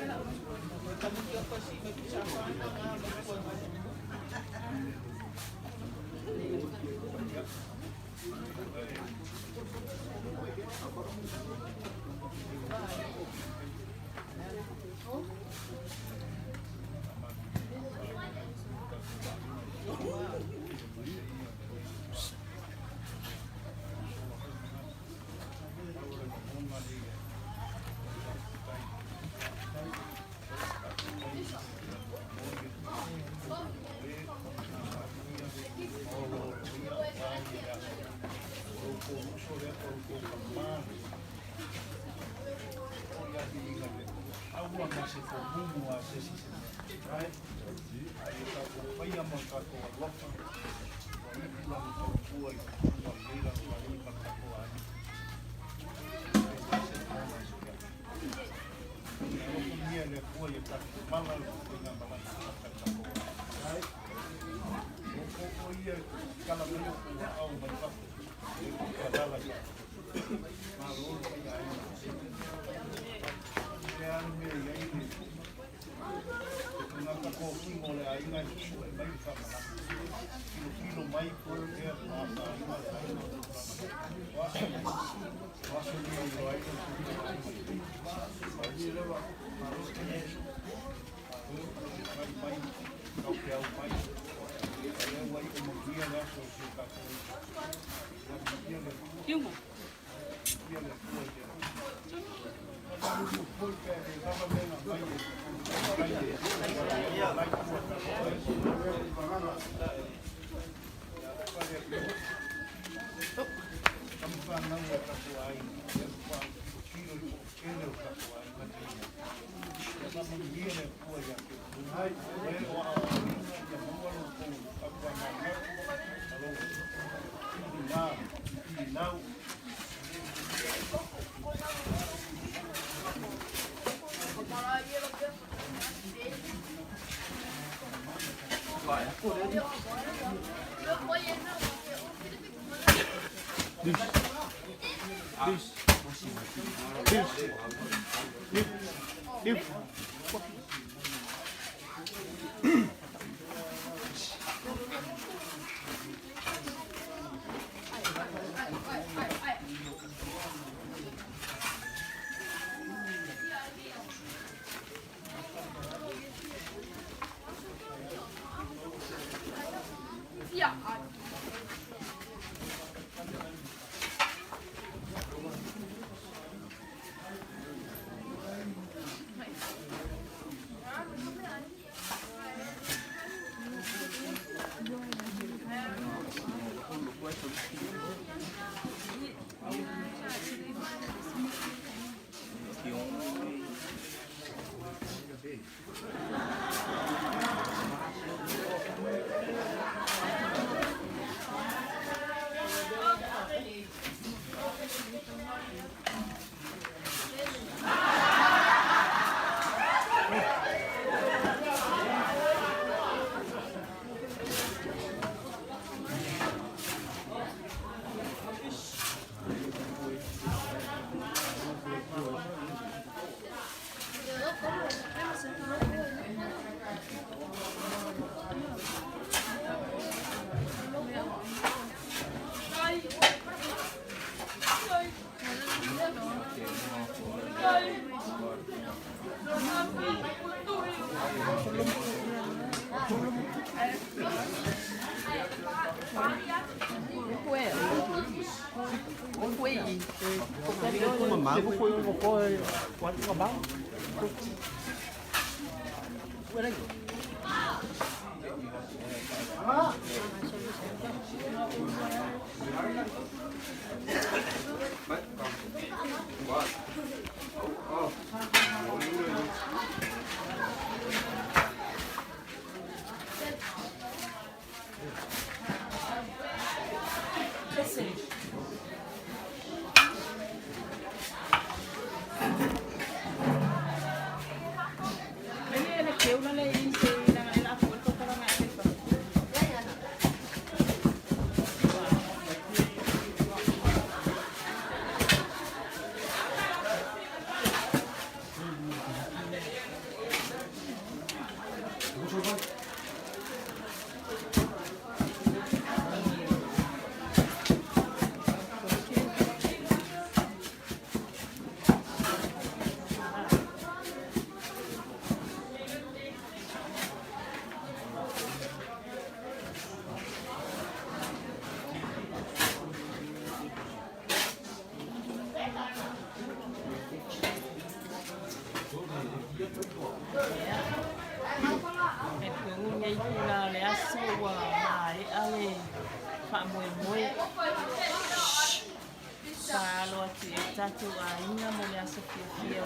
Tatu ainga mo le asa fia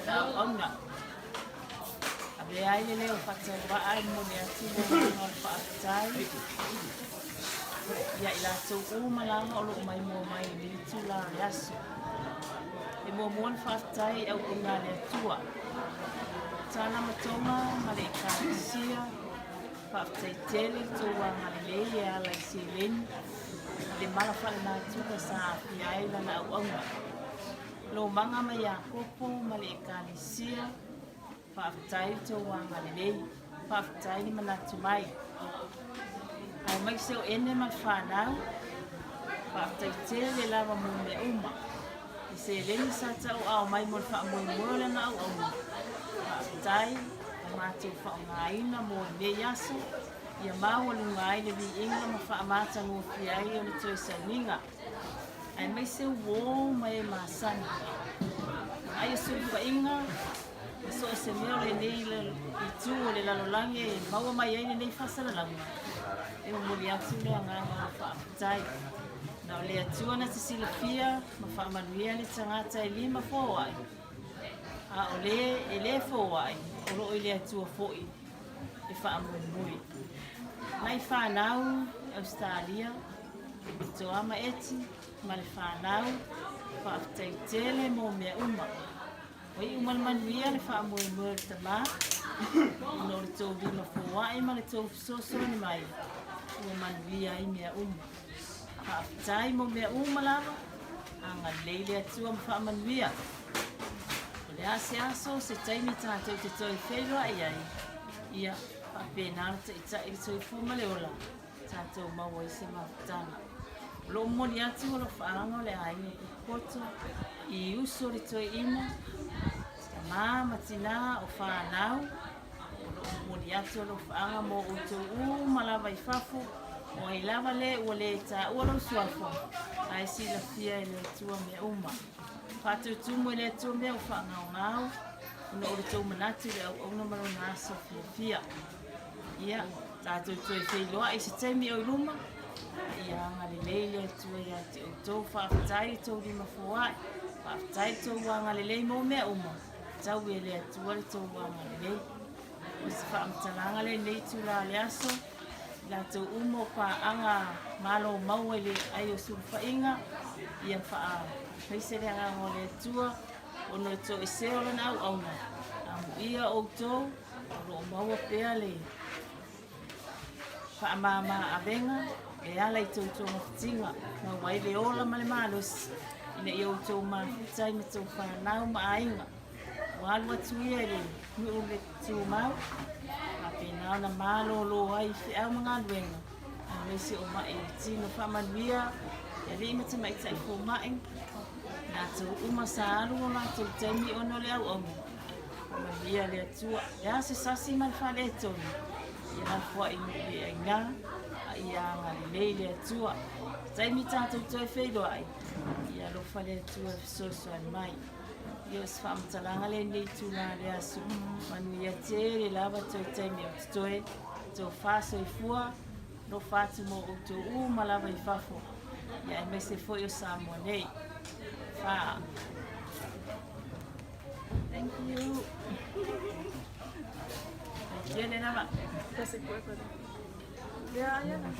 ta ona abe ai le o fata ba ai mo le ati le no fa tai ya ila so o mala o lo mai mo mai ni tu la yaso e mo mo fa tai au nga le tua tana matoma male ka sia fa tai tele tu wa ngale ya la silen de mala fa na tu ka sa ya ila na ona lo manga mai a kopo male kalisia fa tai to wanga le fa tai ni mana tu mai ai mai se o ene ma fa na fa tai te le lava mo me uma se le ni sa ta o au mai mo fa mo mo le na o fa tai ma tu fa ngai na mo le yaso ia ma o lu ngai le vi inga ma fa ma ta no fi ai o le to se ninga ai mai se wo mai masana ai su fa inga so se meo le nei le tu le la lolange mau mai ai nei fa sala la e mo li atu le nga fa tai na le atu na se silafia ma fa manuia le tangata e lima fo ai a ole ele fo ai o lo ile atu foi e fa mo moi mai fa nau Australia to ama eti mal fa nau fa tai tele mo me uma oi uma man via le fa mo mo tama no to vi ma fo ai ma le to so ni mai o man via ai me uma fa tai mo me uma la anga leile tu am fa man via le aso se tai mi ta te toi felo ai ai ia fa pena te ta i so fu ma le ola ta to ma wo se ma tana lo mo ni atu lo fa anga le ai ni koto i uso le toi ina mama tina o fa nau mo ni atu lo fa anga mo o to u mala vai fafu o ai lava le o le ta o lo suafo ai si la fia le tua me uma fa tu mo le tu me o fa ngau no o to manati le o no malo na so fia ia ta tu fe lo ai se temi o luma ia ngale le tu ia to fa tai to di ma fo ai fa tai to wa ngale le mo me uma tau ele tu le to wa ngale o se fa amtalanga le tu la le aso la to umo pa anga malo mauele ai o su fa inga ia fa pese le anga ngole tua o no to se o na au na ia o to o mau pe ale fa mama avenga e ala i to tinga na wai le ola male malos ina yo to ma sai mi to fa na ma ainga wal wa tu ele mi o le tu ma a pena na malo lo ai fi au manga wenga a mesi o ma e tino fa manvia e le mi mai sai fo ma en na to uma salu na to temi ono le au omo ma via le tu ya se sasi mal fa le to ia fo i nga ia ngalilei le atua. Taimi tātou toi wheiloa ai. Ia lofa le atua fisosoani mai. Ia se whaamatalaga le nei tūlā le asu. Manu ia te le lava toi taimi o tutoe. Tō whāsoifua. No whātu mo o tō malava I whafo. Ia e mese foi o Samoa nei. Wha. Thank you. Thank you, Nena. Kasi koe koe. Yeah, yeah.